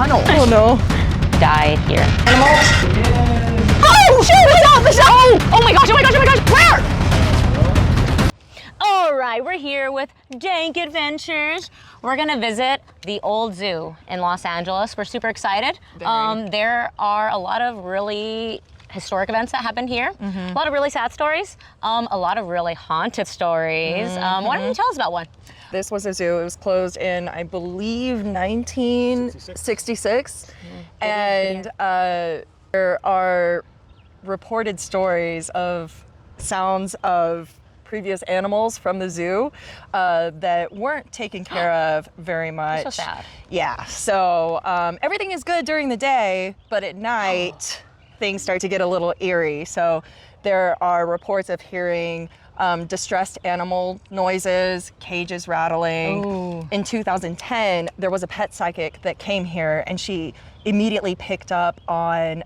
tunnel. Oh no. Die here. Animals. Oh shit, the shot! Oh my gosh, oh my gosh, oh my gosh, where? All right, we're here with Dank Adventures. We're gonna visit the old zoo in Los Angeles. We're super excited. There are a lot of really historic events that happened here. A lot of really sad stories. A lot of really haunted stories. Why don't you tell us about one? This was a zoo. It was closed in, I believe, 1966. And there are reported stories of sounds of previous animals from the zoo that weren't taken care of very much. So sad. Yeah, so everything is good during the day, but at night, things start to get a little eerie. So there are reports of hearing distressed animal noises, cages rattling. Ooh. In 2010, there was a pet psychic that came here, and she immediately picked up on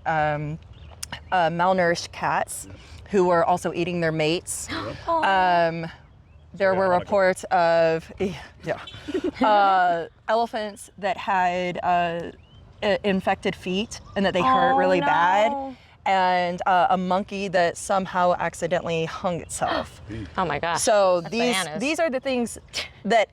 malnourished cats who were also eating their mates. There were reports of elephants that had infected feet and that they hurt really bad. And a monkey that somehow accidentally hung itself. Oh my gosh. So That's these bananas. are the things that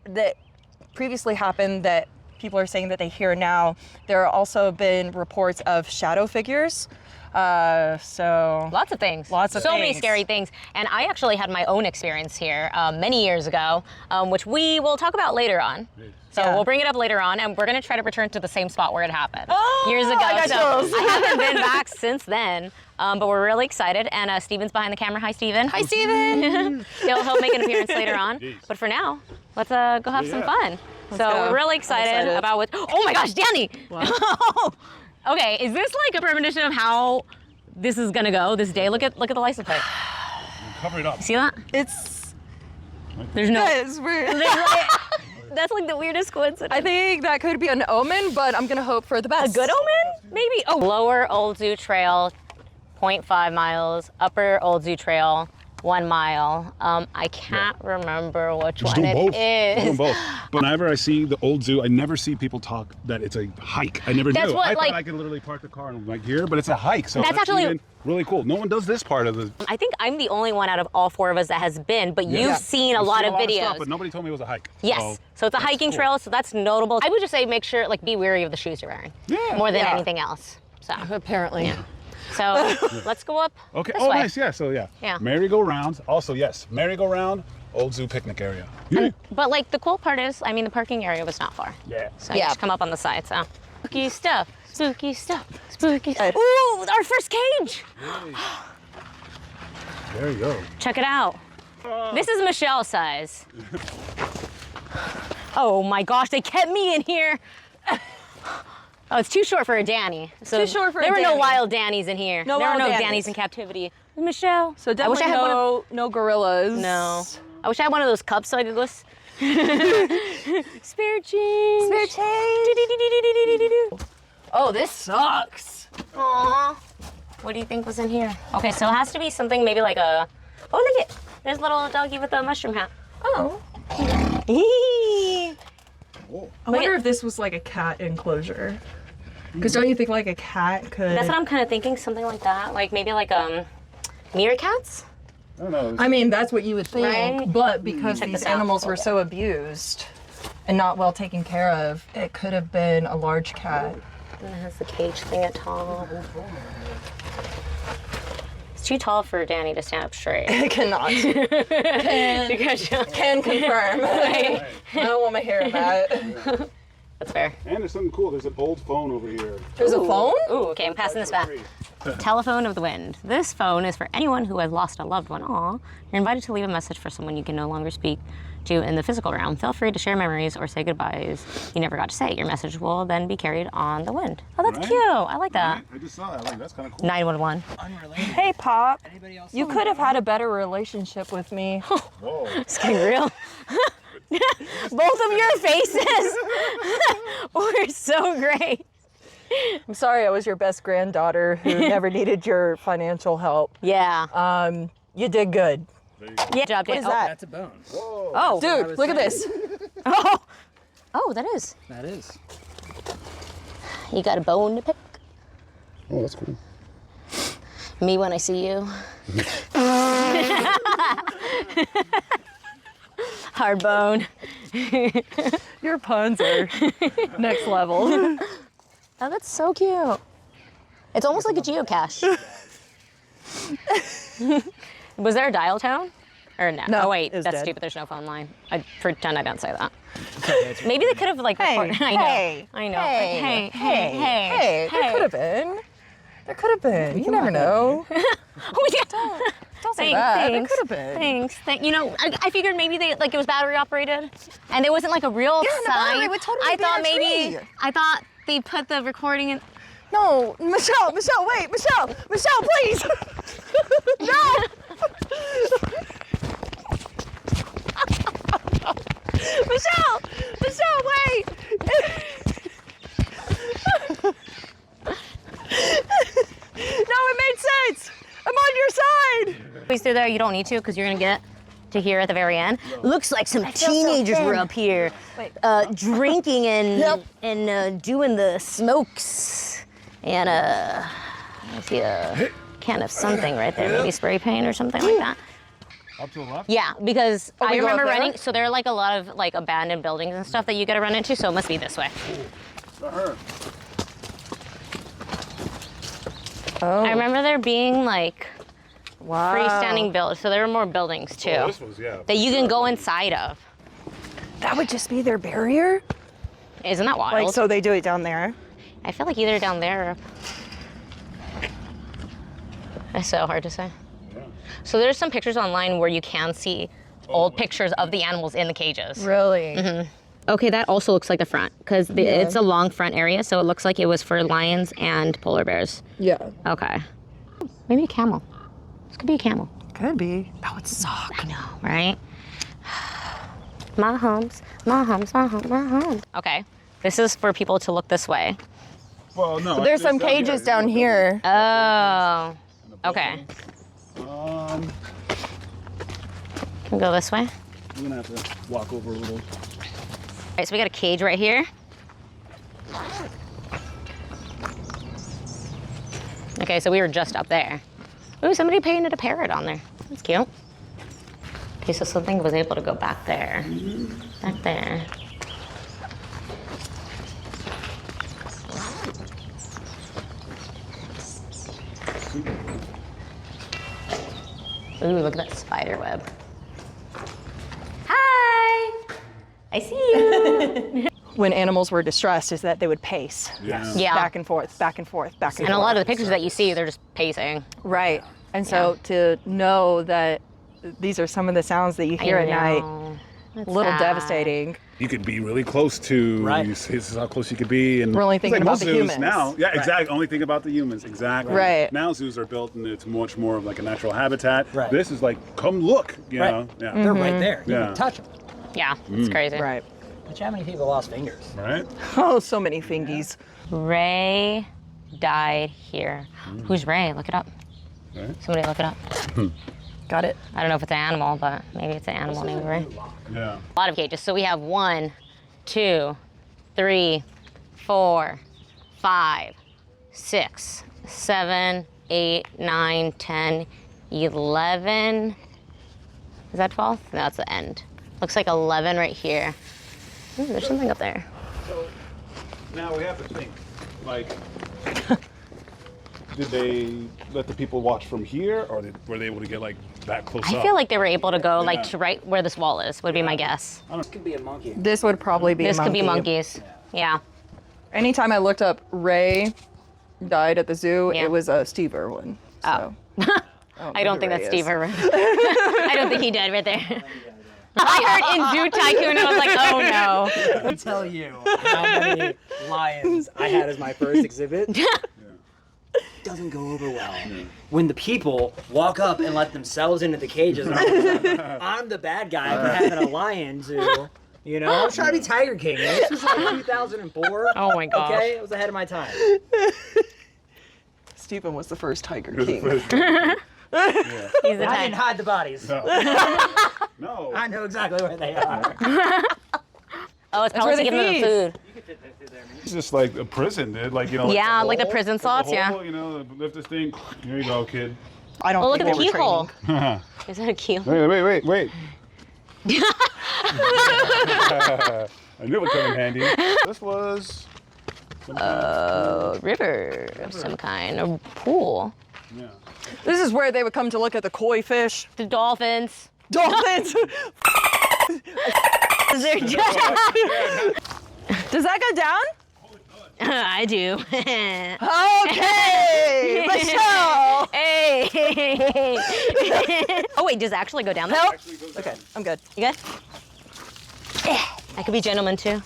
previously happened that people are saying that they hear now. There have also been reports of shadow figures. So Lots of things. Lots of so many things. scary things. And I actually had my own experience here many years ago, which we will talk about later on. So Yeah. we'll bring it up later on, and we're gonna try to return to the same spot where it happened Oh, years ago. I got So chills. I haven't been back since then, but we're really excited. And Steven's behind the camera. Hi, Steven. Hi, Steven. He'll make an appearance later on. But for now, let's go have some fun. So go. we're really I'm excited excited. about what. Oh my gosh, Danny! Okay, is this like a premonition of how this is gonna go this day? Look at the license plate. Cover it up. See that? It's There's no. guys, we're. That's like the weirdest coincidence. I think that could be an omen, but I'm gonna hope for the best. A good omen? Maybe. Oh. Lower Old Zoo Trail, 0.5 miles. Upper Old Zoo Trail, 1 mile. I can't remember which Just one do both. it Do them is. both. Whenever I see the old zoo, I never see people talk that it's a hike. I never That's knew. what, I like- thought I could literally park the car and like here, but it's a hike. So That's actually- even really cool. No one does this part of the. I think I'm the only one out of all 4 of us that has been, but you've Yeah. seen a I've lot seen of videos. stuff, but nobody told me it was a hike. Yes. So it's a hiking cool. trail, so that's notable. I would just say make sure, like, be wary of the shoes you're wearing. Yeah. More than Yeah. anything else. So, Apparently. so let's go up. Okay. This Oh, way. nice. Yeah. So yeah. Yeah. Merry-go-round. Also, yes. Merry-go-round. Old zoo picnic area. Yeah. But like the cool part is, I mean, the parking area was not far. Yeah. So you Yeah. just come up on the side. So spooky stuff. Spooky stuff. Spooky Uh, stuff. Ooh, our first cage. There you go. Check it out. This is Michelle size. Oh my gosh, they kept me in here. Oh, it's too short for a Danny. So Too short for a there were no Danny. wild Dannies in here. No there were wild no Dannies. Dannies in captivity. Michelle. So I wish definitely I had one of, no gorillas. no. I wish I had one of those cups so I could go. Spare change. Spare Oh, this sucks. Aww. What do you think was in here? Okay, so it has to be something maybe like a. Oh, look it. There's a little doggy with a mushroom hat. Oh. Eee. I wonder if this was like a cat enclosure. Because don't you think like a cat could? That's what I'm kind of thinking. Something like that. Like maybe like meerkats. I don't know. I mean, that's what you would think, Right? but because Check these this out. animals were so abused and not well taken care of, it could have been a large cat. And it has the cage thing at top. It's too tall for Danny to stand up straight. It cannot. Can confirm. I don't want to hear that. That's fair. And there's something cool. There's an old phone over here. There's a phone? Ooh, okay, I'm passing this back. Telephone of the Wind. This phone is for anyone who has lost a loved one. Aw. You're invited to leave a message for someone you can no longer speak to in the physical realm. Feel free to share memories or say goodbyes you never got to say. Your message will then be carried on the wind. Oh, that's Right. cute. I like that. I just saw that. Like, that's kind of cool. 911. Hey, Pop. You could have had a better relationship with me. Whoa. It's getting real. Both of your faces were so great. I'm sorry I was your best granddaughter who never needed your financial help. Yeah. You did good. Yeah. Job What is that? That's a bone. Oh. Dude, look at this. Oh. Oh, that is. That is. You got a bone to pick? Oh, that's cool. Me when I see you. Hard bone. Your puns are next level. Oh, that's so cute. It's almost like a geocache. Was there a dial tone? Or no? No, Oh wait, it was that's dead. stupid. There's no phone line. I pretend I didn't say that. Maybe they could have like. Hey, recorded- I know. hey, I know. hey, Hey. There could have been. There could have been. You never know. Oh yeah. Don't say that. There Thanks. could have been. Thanks. You know, I figured maybe they like it was battery operated, and there wasn't like a real Yeah, and the sign. battery would totally I be thought in a maybe tree. I thought they put the recording in. No, Michelle, wait, Michelle, please. No. Michelle, wait. No, it made sense. I'm on your side. Please through there. You don't need to because you're gonna get to here at the very end. Looks like some teenagers were up here, drinking and doing the smokes, and I see a can of something right there, maybe spray paint or something like that. Up to the left? Yeah, because I we go up remember there? running. So there are like a lot of like abandoned buildings and stuff that you gotta run into. So it must be this way. Her. Oh, I remember there being like wow. freestanding buildings. So there are more buildings too Oh, this was, yeah. that you can go inside of. That would just be their barrier? Isn't that wild? Like, so they do it down there? I feel like either down there or up. It's so hard to say. Yeah. So there's some pictures online where you can see old pictures of the animals in the cages. Really? Okay, that also looks like the front because it's a long front area, so it looks like it was for lions and polar bears. Yeah. Okay. Maybe a camel. This could be a camel. Could be. That would suck. I know, right? My homes, my homes, my home, my home. Okay, this is for people to look this way. Well, no. There's some cages down here. Oh, okay. Um, Can we go this way? we're gonna have to walk over a little. All right, so we got a cage right here. Okay, so we were just up there. Ooh, somebody painted a parrot on there. That's cute. Okay, so something was able to go back there. Back there. Ooh, look at that spider web. Hi! I see you. When animals were distressed, is that they would pace. Yeah. Yeah. Back and forth, back and forth, back and And forth. a lot of the pictures that you see, they're just pacing. Right. And so to know that these are some of the sounds that you hear at night, know. That's a little sad. devastating. You could be really close to. Right. This is how close you could be. And We're only it's thinking about most the zoos humans. now. Yeah, exactly. Only think about the humans. Exactly. Right. Now zoos are built and it's much more of like a natural habitat. Right. This is like, come look. You Right. know. Yeah. They're right there. You Yeah. can touch them. Yeah, it's crazy. Right. But how many people lost fingers? Right. Oh, so many fingies. Ray died here. Who's Ray? Look it up. Right. Somebody look it up. Got it. I don't know if it's an animal, but maybe it's an animal named Ray. Yeah. A lot of cages. So we have 1, 2, 3, 4, 5, 6, 7, 8, 9, 10, 11. Is that 12? No, that's the end. Looks like 11 right here. Ooh, there's something up there. So now we have to think, like, did they let the people watch from here, or were they able to get like that close up? I feel like they were able to go like Yeah. to right where this wall is, would be my guess. This could be a monkey. This would probably be This a could be monkey. monkeys. Yeah. Anytime I looked up Ray died at the zoo, Yeah. it was Steve Irwin. So. I don't think Ray that's is. Steve Irwin. I don't think he died right there. I heard in Zoo Tycoon, I was like, oh no. I can tell you how many lions I had as my first exhibit. Doesn't go over well. When the people walk up and let themselves into the cages, and I'm the bad guy for having a lion zoo. You know, I was trying to be Tiger King. And this was like 2004. Oh my gosh. Okay, it was ahead of my time. Stephen was the first Tiger King. He's the I didn't type. hide the bodies. No. I know exactly where they are. Oh, it's where probably to they give them the feed. food. You could It's just like a prison, dude. Like, you know. Yeah, like the hole, prison like slots, hole, yeah. You know, lift this thing. Here you go, kid. I don't Oh, look think at the they were keyhole. training. Is that a key? Wait. I knew it would come in handy. This was. A river of some kind, a pool. Yeah. This is where they would come to look at the koi fish. The dolphins. Dolphins. Is there Does that go down? I do. Okay, Michelle. Hey. Oh wait, does it actually go down there? Help. Okay, I'm good. You good? I could be gentleman too.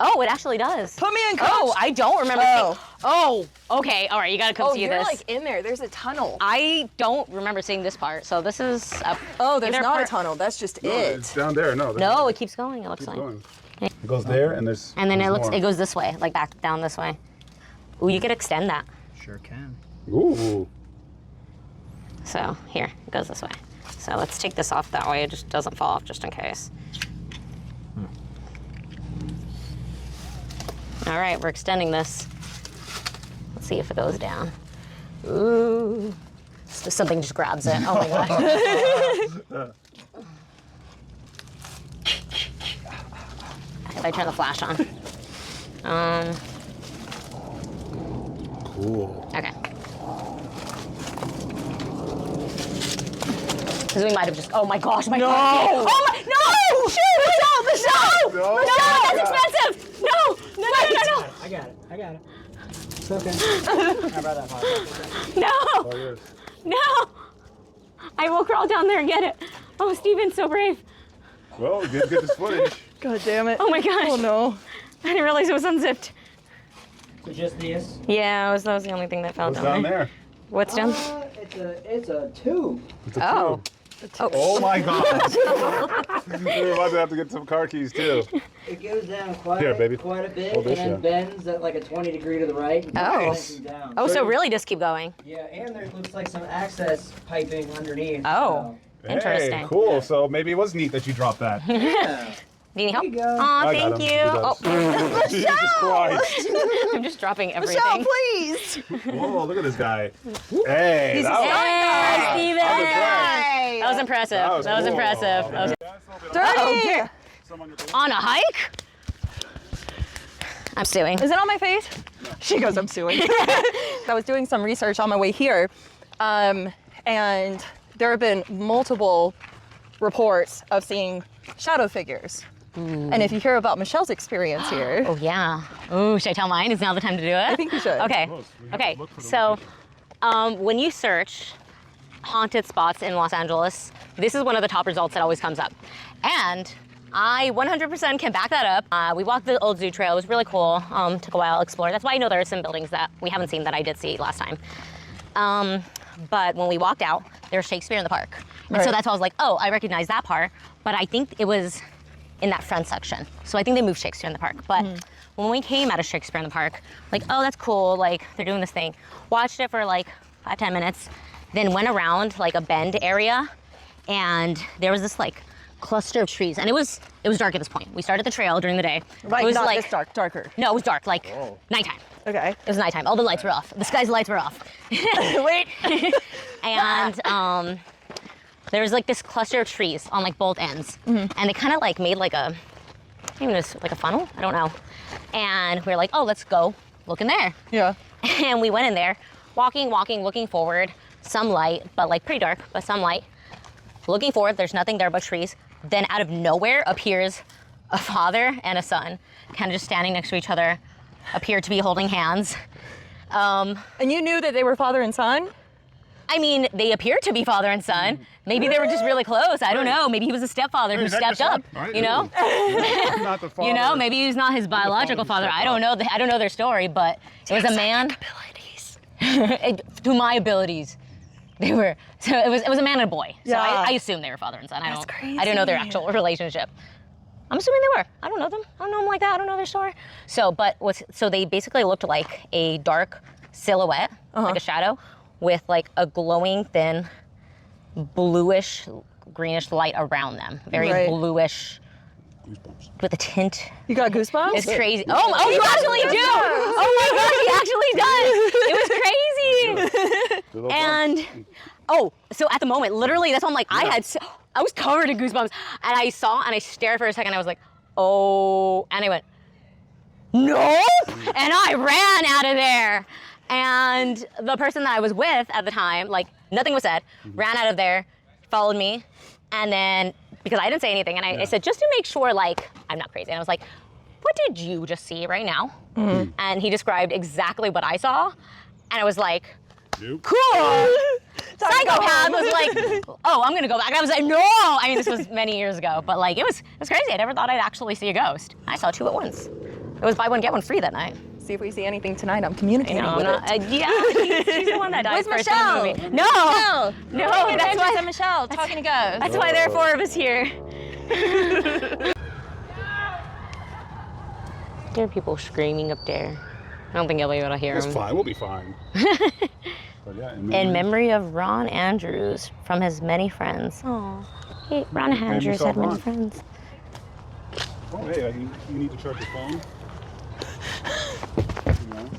Oh, it actually does. Put me in, coach. Oh, I don't remember. Oh. Okay. All right, you gotta come Oh, see you're this. like in there. There's a tunnel. I don't remember seeing this part, so this is a. Oh, there's either not a part- tunnel. That's just It's it. down there. No. No, it keeps going. It looks Keep like. going. It goes there, and there's. And then there's it more. goes this way, like back down this way. Ooh, you could extend that. Sure can. Ooh. So here, it goes this way. So let's take this off that way. It just doesn't fall off, just in case. All right, we're extending this. Let's see if it goes down. Ooh. So something just grabs it. Oh my gosh. If I turn the flash on. Cool. Okay. Because we might have just. Oh my gosh, my car. Oh my. No! Shoot! Michelle! No. No, that's expensive! No! No! I got it. It's okay. How about that podcast? No! Oh, yes. No! I will crawl down there and get it. Oh, Steven's so brave. Well, get this footage. God damn it. Oh my gosh. Oh no. I didn't realize it was unzipped. So just this? Yeah, that was the only thing that fell What's down there? What's down? It's a tube. It's a Oh. tube. Oh my God. We're about to have to get some car keys too. It goes down quite, Here, baby. quite a bit Hold this, and yeah. bends at like a 20 degree to the right. And Oh. bends down. Oh, so really just keep going. Yeah, and there looks like some access piping underneath. Oh. Interesting. Hey, cool. So maybe it was neat that you dropped that. So, yeah. Need any help? There you go. Aw, I got thank him. you. He does. Oh, Jesus Christ. I'm just dropping everything. Michelle, please. Whoa, look at this guy. Hey, He's that was, Hey, Steven! I'm impressed. That was impressive. That was cool. impressive. That was- Dirty. Some on your face. On a hike? I'm suing. Is it on my face? She goes, I'm suing. I was doing some research on my way here, and there have been multiple reports of seeing shadow figures. And if you hear about Michelle's experience here, Oh yeah. Ooh, should I tell mine? Is now the time to do it? I think you should. Okay. Close. We have Okay. to look for the So, when you search haunted spots in Los Angeles, this is one of the top results that always comes up. And I 100% can back that up. We walked the old zoo trail. It was really cool. Took a while to explore. That's why I know there are some buildings that we haven't seen that I did see last time. But when we walked out, there's Shakespeare in the park. And so Right. that's why I was like, oh, I recognize that part. But I think it was in that front section. So I think they moved Shakespeare in the park. But when we came out of Shakespeare in the park, like, oh, that's cool. Like, they're doing this thing. Watched it for like 5-10 minutes. Then went around like a bend area. And there was this like cluster of trees. And it was dark at this point. We started the trail during the day. like it was not like, this dark, darker. No, it was dark, like nighttime. Okay. It was nighttime. All the lights were off. The sky's lights were off. Wait. And there was like this cluster of trees on like both ends, and they kind of like made like a, I don't even know, like a funnel. I don't know. And we were like, oh, let's go look in there. Yeah. And we went in there, walking, looking forward. Some light, but like pretty dark, but some light. Looking forward, there's nothing there but trees. Then out of nowhere appears a father and a son, kind of just standing next to each other, appear to be holding hands. And you knew that they were father and son? I mean, they appear to be father and son. Maybe they were just really close. I don't know. Maybe he was a stepfather who Is that your stepped up. son? Right. You know? Not the father. You know, maybe he's not his biological father father. who I don't know. I don't know their story, but it was a man. To my abilities, they were. So it was a man and a boy. So Yeah. I assume they were father and son. I That's don't know their crazy. actual relationship. I'm assuming they were. I don't know them. I don't know them like that. I don't know their story. So, so they basically looked like a dark silhouette, like a shadow, with like a glowing, thin, bluish, greenish light around them. Very Right. bluish, Goosebumps. with a tint. You got goosebumps? It's crazy. Oh, you actually do. Oh my gosh, he actually does. It was crazy. And so at the moment, literally, that's why I'm like, I was covered in goosebumps, and I saw and I stared for a second. I was like, oh, and I went, no, and I ran out of there. And the person that I was with at the time, like nothing was said, ran out of there, followed me, and then because I didn't say anything, and I said just to make sure, like I'm not crazy, and I was like, what did you just see right now? And he described exactly what I saw, and I was like, Nope. cool. Psychopath was like, oh, I'm gonna go back. And I was like, no. I mean, this was many years ago, but like it was crazy. I never thought I'd actually see a ghost. I saw 2 at once. It was buy one get one free that night. See if we see anything tonight. I'm communicating No, with I'm not, it. yeah, she's the one that died Where's first in Michelle? the movie. No, that's why. I'm Michelle talking to ghosts. That's why there are 4 of us here. There are people screaming up there. I don't think you'll be able to hear It's them. fine. We'll be fine. But yeah, In memory of Ron Andrews from his many friends. Oh, hey, Ron Andrews had many Ron. friends. Oh, hey, you need to charge your phone. You know?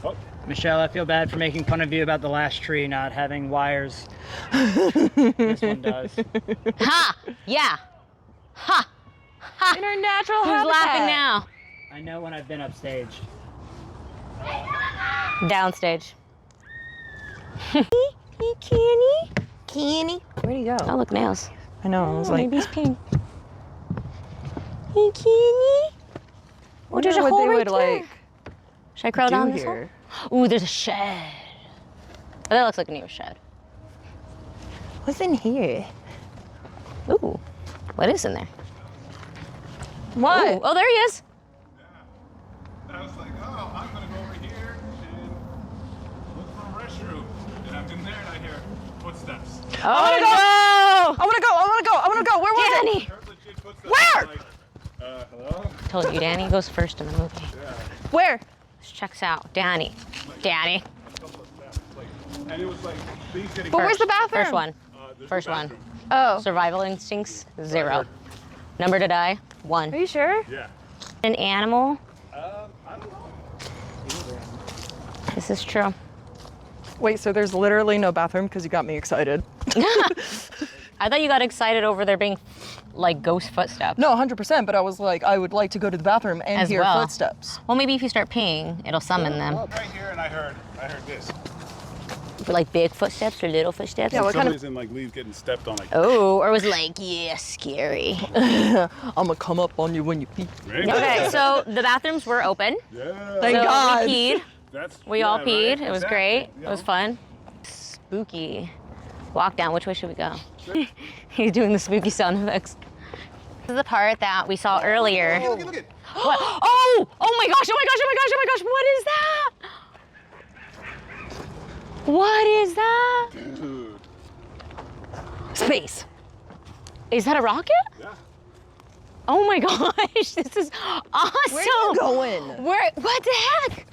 Oh, Michelle, I feel bad for making fun of you about the last tree not having wires. This one does. Ha! Yeah. Ha! Ha! In our natural Who's habitat. laughing now? I know when I've been upstage. Downstage. Kenny. Where'd he go? Oh, look, nails. I know. I was Oh, like, maybe he's pink. Hey, Kenny. Oh, there's a what hole they right would there. like Should I crawl do down this here. hole? Ooh, there's a shed. Oh, that looks like a new shed. What's in here? Ooh, what is in there? What? Ooh, oh, there he is. I was like, oh, I'm gonna go over here and look for a restroom. And I'm in there and I hear footsteps. Oh, no! I wanna go. Where was it? Danny! Heard legit footsteps. Where? I'm like, hello? Told you, Danny goes first in the movie. Where? This checks out. Danny. Danny. And it was like things getting. But where's the bathroom? First one. There's First no one. bathroom. Oh. Survival instincts, 0. Number to die, 1. Are you sure? Yeah. An animal. I don't know. This is true. Wait, so there's literally no bathroom because you got me excited. I thought you got excited over there being like ghost footsteps. No, 100%, but I was like, I would like to go to the bathroom and As hear well. footsteps. Well, maybe if you start peeing, it'll summon them. Right here, and I heard this. But like big footsteps or little footsteps? Yeah, what For kind some of... reason, like Lee's getting stepped on. Like, Oh, or was it like, yeah, scary. I'm gonna come up on you when you pee. right? Okay, so the bathrooms were open. Yeah. Thank So God. we peed. We All peed. Right? It was Exactly. great. Yeah. It was fun. Spooky. Walk down. Which way should we go? He's doing the spooky sound effects. This is the part that we saw earlier. Look at, look at. What? Oh! Oh my gosh! Oh my gosh! Oh my gosh! Oh my gosh! What is that? What is that? Dude. Space. Is that a rocket? Yeah. Oh my gosh! This is awesome. Where are you going? Where? What the heck?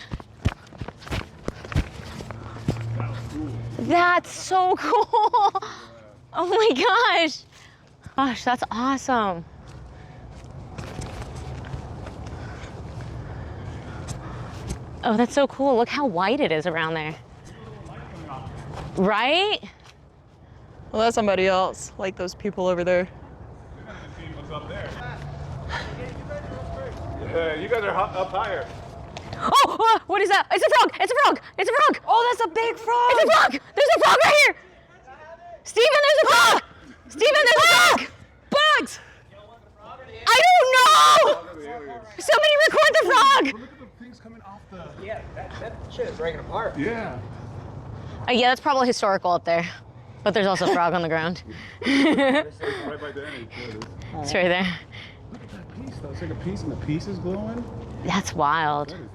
That's so cool. Oh my gosh. Gosh, that's awesome. Oh, that's so cool. Look how white it is around there. Right? Well, that's somebody else, like those people over there. See what's up there. Yeah, you guys are up higher. Oh, what is that? It's a frog. It's a frog. It's a frog. Oh, that's a big frog! It's a frog. There's a frog right here. Steven, there's a frog. Steven, there's a frog. Bugs. I don't know. Somebody record the frog. Look at the things coming off the. Yeah, that shit is breaking apart. Yeah. Yeah, that's probably historical up there. But there's also a frog on the ground. Right by Danny. It's right there. Look at that piece though. It's like a piece and the piece is glowing. That's wild. That is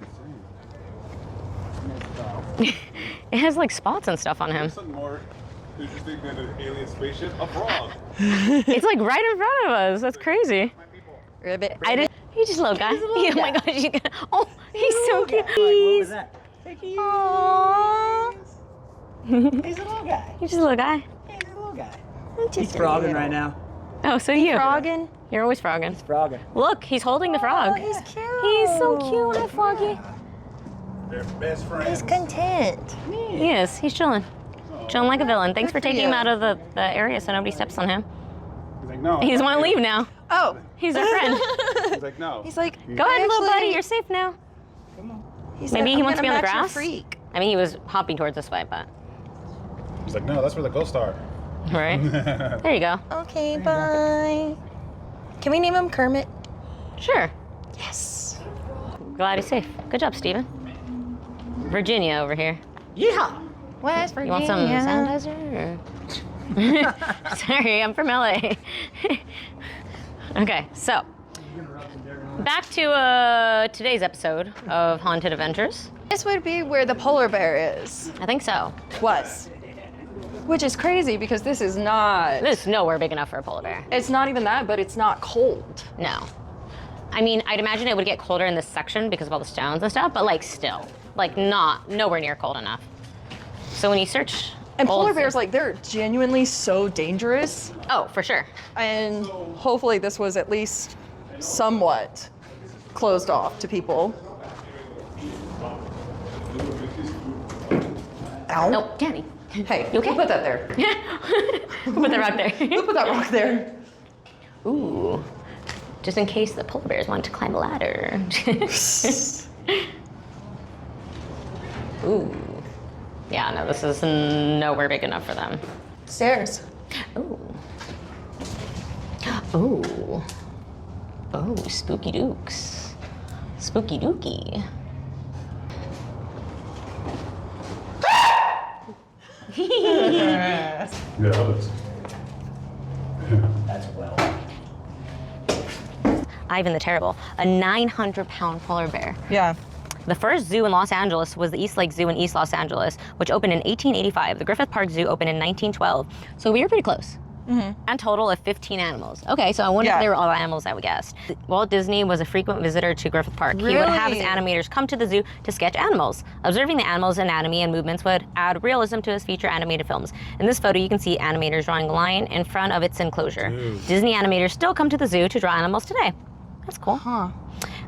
insane. It has like spots and stuff on him. Something more interesting than an alien spaceship. A frog. It's like right in front of us. That's crazy. Ribbit. I didn't. He's just a little guy. Oh my gosh. Oh, he's so cute. Like, what was that? Aww. He's a little guy. He's just a little guy. He's a little guy. He's frogging right now. Oh, so you. Frogging. You're always frogging. Frogging. Look, he's holding the frog. Oh, he's cute. He's so cute. Hi, Froggy. They're best friends. He's content. He is. He's chilling. Chilling like a villain. Thanks for Good for taking him you. out of the area so nobody steps on him. He's like, no. He doesn't want to leave now. Oh. He's our friend. He's like, no. He's like, Go ahead, little actually- buddy. You're safe now. He's Maybe like, he I'm wants to be gonna on the match your grass? Freak. I mean, he was hopping towards this way, but. He's like, no, that's where the ghosts are. Right? There you go. Okay, bye. Can we name him Kermit? Sure. Yes. Glad he's safe. Good job, Steven. Virginia over here. Yeehaw! West You Virginia. want some sanitizer? Or... Sorry, I'm from LA. Okay, so back to today's episode of Haunted Adventures. This would be where the polar bear is. I think so. Was. Which is crazy because this is not. This is nowhere big enough for a polar bear. It's not even that, but it's not cold. No. I mean, I'd imagine it would get colder in this section because of all the stones and stuff, but like still, like nowhere near cold enough. So when you search, And old- polar bears, like, they're genuinely so dangerous. Oh, for sure. And hopefully this was at least somewhat closed off to people. Ow. Nope, Danny. Hey, You okay? we'll put that there. Put the rock there. We'll put that rock there. Ooh. Just in case the polar bears want to climb a ladder. Ooh. Yeah, no, this is nowhere big enough for them. Stairs. Ooh. Ooh. Oh, spooky dukes. Spooky dookie. Yeah, others. That's well. Ivan the Terrible, a 900-pound polar bear. Yeah. The first zoo in Los Angeles was the East Lake Zoo in East Los Angeles, which opened in 1885. The Griffith Park Zoo opened in 1912. So we were pretty close. A total of 15 animals. Okay, so I wonder if Yeah. they were all animals that we guessed. Walt Disney was a frequent visitor to Griffith Park. He would have his Really? animators come to the zoo to sketch animals. Observing the animals' anatomy and movements would add realism to his feature animated films. In this photo, you can see animators drawing a line in front of its enclosure. Disney animators still come to the zoo to draw animals today. That's cool. Huh.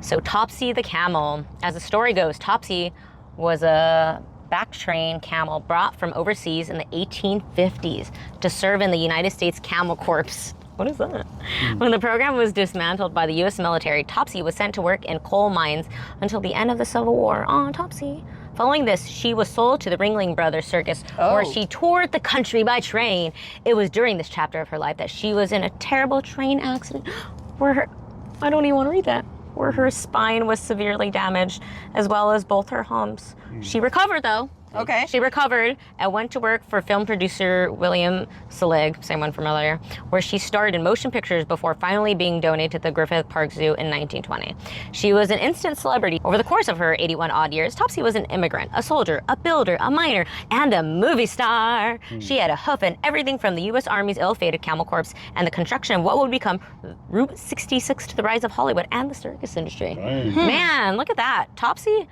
So Topsy the camel, as the story goes, Topsy was a back-trained camel brought from overseas in the 1850s to serve in the United States Camel Corps. What is that? When the program was dismantled by the U.S. military, Topsy was sent to work in coal mines until the end of the Civil War. Oh, Topsy. Following this, she was sold to the Ringling Brothers Circus, where Oh. she toured the country by train. It was during this chapter of her life that she was in a terrible train accident where her, I don't even want to read that, where her spine was severely damaged, as well as both her humps. She recovered, though. Okay. She recovered and went to work for film producer William Selig, same one from earlier, where she starred in motion pictures before finally being donated to the Griffith Park Zoo in 1920. She was an instant celebrity. Over the course of her 81 odd years, Topsy was an immigrant, a soldier, a builder, a miner, and a movie star. She had a hoof in everything from the U.S. Army's ill-fated Camel Corps and the construction of what would become Route 66 to the rise of Hollywood and the circus industry. Dang. Man, look at that. Topsy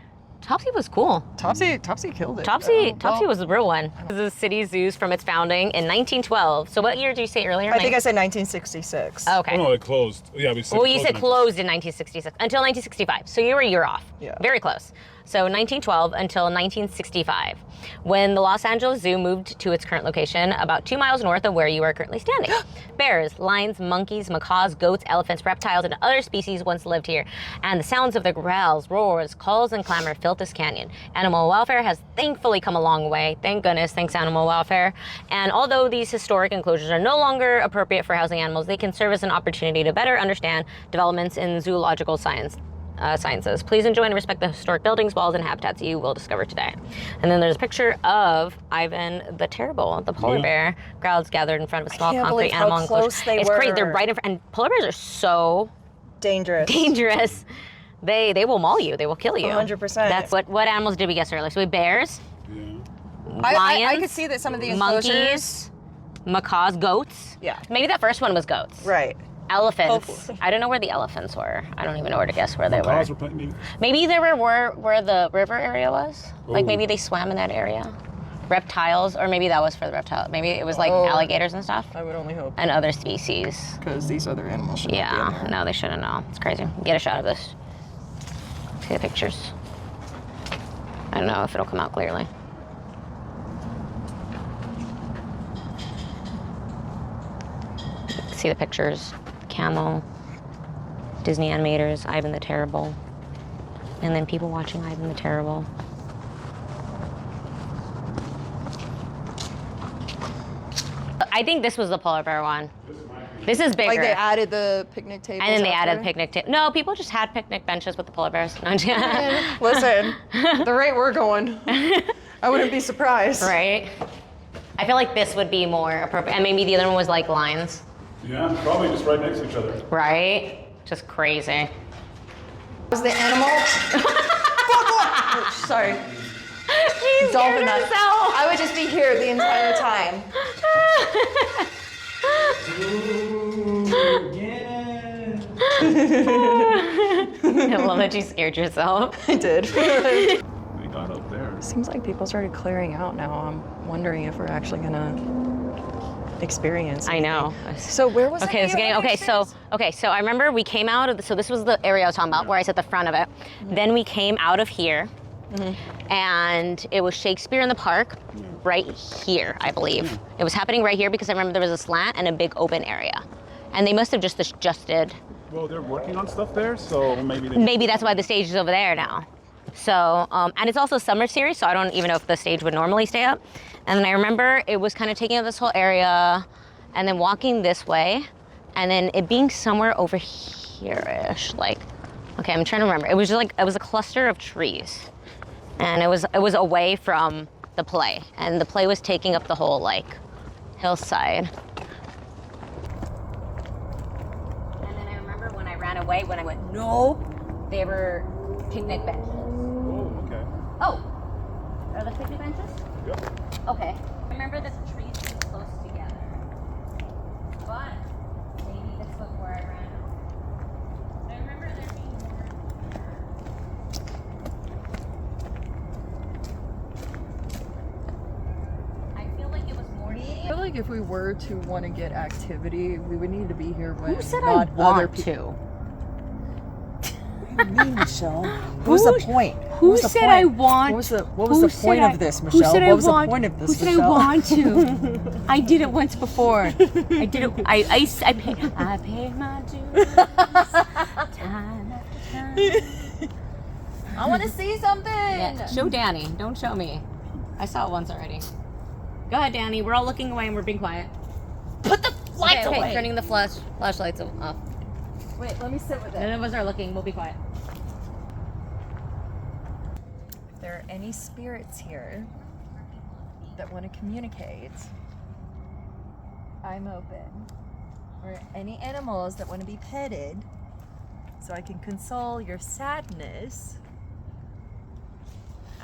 was cool. Topsy killed it. Topsy Well, was the real one. The city zoos from its founding in 1912. So what year did you say earlier? I think I said 1966. Okay. Oh no, it closed. Yeah, we said. Well, you said closed in 1966 until 1965. So you were a year off. Yeah. Very close. So 1912 until 1965, when the Los Angeles Zoo moved to its current location about 2 miles north of where you are currently standing. Bears, lions, monkeys, macaws, goats, elephants, reptiles, and other species once lived here. And the sounds of their growls, roars, calls, and clamor filled this canyon. Animal welfare has thankfully come a long way. Thank goodness, thanks animal welfare. And although these historic enclosures are no longer appropriate for housing animals, they can serve as an opportunity to better understand developments in zoological sciences. Please enjoy and respect the historic buildings, walls, and habitats you will discover today. And then there's a picture of Ivan the Terrible, the polar Yeah. bear, crowds gathered in front of a small can't concrete believe how animal enclosure. close they It's crazy. They're were. right in front, and polar bears are so Dangerous. dangerous. They will maul you. They will kill you. 100%. That's what animals did we guess earlier? So we had bears, Yeah. lions, I could see that some of the enclosures. monkeys, macaws, goats. Yeah. Maybe that first one was goats. Right. Elephants. Hopefully. I don't know where the elephants were. I don't even know where to guess where they were. Cars were playing. Maybe they were where the river area was. Like Ooh. maybe they swam in that area. reptiles, or maybe that was for the reptile. Maybe it was like alligators and stuff, I would only hope. and other species. Because these other animals should not be in Yeah, there. no, they shouldn't know. It's crazy. Get a shot of this. See the pictures. I don't know if it'll come out clearly. See the pictures. Camel, Disney animators, Ivan the Terrible, and then people watching Ivan the Terrible. I think this was the polar bear one. This is bigger. Like they added the picnic tables. and then they added after? picnic table. No, people just had picnic benches with the polar bears. No, I'm just- Listen, the rate we're going, I wouldn't be surprised. right? I feel like this would be more appropriate. And maybe the other one was like lions, Yeah, probably just right next to each other. right? Just crazy. Was the animal? Oh, sorry. She's Dolphin scared nuts. herself. I would just be here the entire time. I love that you scared yourself. I did. We got up there. Seems like people started clearing out now. I'm wondering if we're actually gonna experience. I know. So where was Okay, so I remember we came out of so this was the area I was talking about where I was at the front of it. Then we came out of here, and it was Shakespeare in the Park, right here, I believe. It was happening right here because I remember there was a slant and a big open area, and they must have just adjusted. Well, they're working on stuff there, so maybe they... Maybe that's why the stage is over there now. So, and it's also summer series, so I don't even know if the stage would normally stay up. And then I remember it was kind of taking up this whole area, and then walking this way, and then it being somewhere over here-ish. Like, okay, I'm trying to remember. It was just like it was a cluster of trees, and it was away from the play, and the play was taking up the whole like hillside. And then I remember when I ran away, when I went no, they were picnic benches. Oh, okay. Oh, are the picnic benches? Yep. Okay. I remember the trees being close together. But maybe this was where I ran out. I remember there being more. I feel like it was more. I feel like if we were to want to get activity, we would need to be here when Who said not I other want people. to? Me, Michelle. What was the point? Who What was the said point? I want? What was the point of this, Michelle? What was the point of this, Who said Michelle? I want to? I did it once before. I did it. I paid my dues. Time after time. I want to see something. Yeah, show Danny. Don't show me. I saw it once already. Go ahead, Danny. We're all looking away and we're being quiet. Put the lights Okay, away. turning the flashlights off. Wait, let me sit with it. None of us are looking. We'll be quiet. If there are any spirits here that want to communicate, I'm open. Or any animals that want to be petted, so I can console your sadness,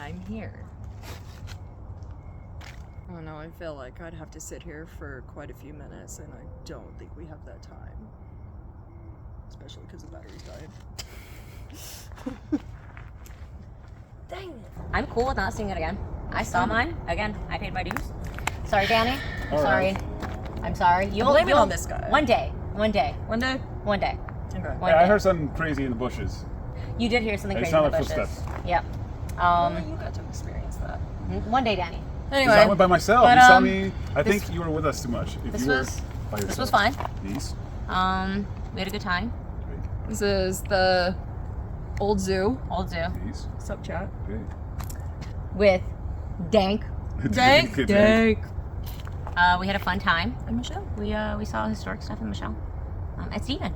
I'm here. Oh no, I feel like I'd have to sit here for quite a few minutes, and I don't think we have that time. Especially because the battery's dying. Dang it. I'm cool with not seeing it again. I saw mine. Again, I paid my dues. Sorry, Danny. I'm All sorry. right. I'm sorry. You'll blame it on this guy. One day. One day. One day? One day. Okay. One Yeah, I day. heard something crazy in the bushes. You did hear something It crazy in the sounded like bushes. footsteps. Yep. Well, you got to experience that. One day, Danny. Anyway, I went by myself. but, You saw um, me. I this- think you were with us too much. If this you were was- by this was yourself. fine. These. We had a good time. This is the old zoo. Old zoo. These. Sup, chat? Okay. With Dank. Dank. Good We had a fun time. And Michelle. We saw historic stuff in Michelle. And Steven.